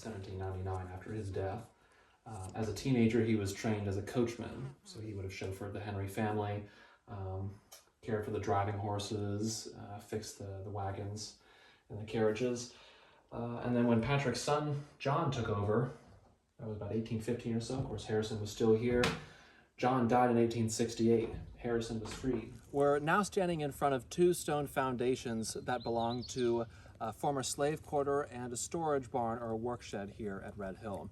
1799 after his death. As a teenager, he was trained as a coachman, so he would have chauffeured the Henry family, um, cared for the driving horses, fixed the wagons and the carriages. And then when Patrick's son, John, took over, that was about 1815 or so. Of course, Harrison was still here. John died in 1868. Harrison was freed. We're now standing in front of two stone foundations that belong to a former slave quarter and a storage barn or a work shed here at Red Hill.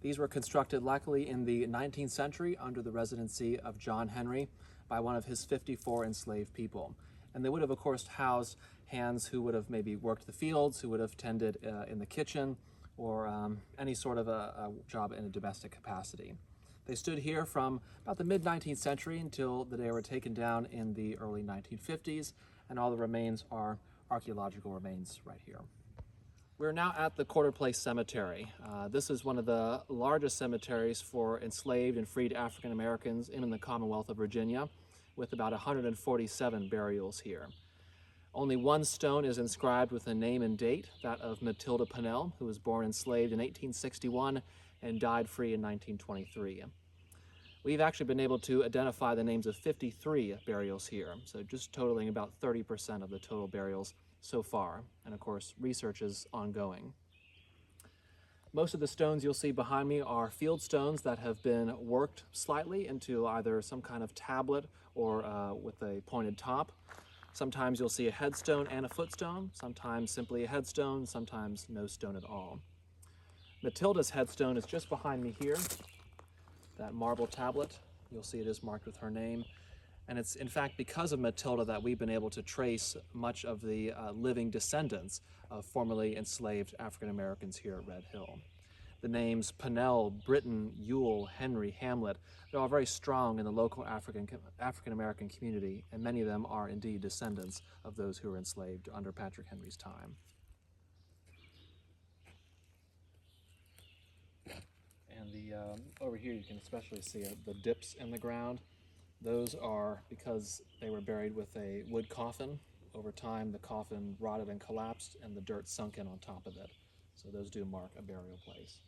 These were constructed likely in the 19th century under the residency of John Henry by one of his 54 enslaved people. And they would have, of course, housed hands who would have maybe worked the fields, who would have tended in the kitchen, or any sort of a job in a domestic capacity. They stood here from about the mid-19th century until they were taken down in the early 1950s, and all the remains are archaeological remains right here. We're now at the Quarter Place Cemetery. This is one of the largest cemeteries for enslaved and freed African Americans in the Commonwealth of Virginia, with about 147 burials here. Only one stone is inscribed with a name and date, that of Matilda Pennell, who was born enslaved in 1861 and died free in 1923. We've actually been able to identify the names of 53 burials here, so just totaling about 30% of the total burials so far, and of course research is ongoing. Most of the stones you'll see behind me are field stones that have been worked slightly into either some kind of tablet or with a pointed top. Sometimes you'll see a headstone and a footstone, sometimes simply a headstone, sometimes no stone at all. Matilda's headstone is just behind me here, that marble tablet. You'll see it is marked with her name. And it's in fact because of Matilda that we've been able to trace much of the living descendants of formerly enslaved African Americans here at Red Hill. The names Pennell, Britton, Ewell, Henry, Hamlet, they're all very strong in the local African American community, and many of them are indeed descendants of those who were enslaved under Patrick Henry's time. And over here you can especially see the dips in the ground. Those are because they were buried with a wood coffin. Over time, the coffin rotted and collapsed, and the dirt sunk in on top of it. So those do mark a burial place.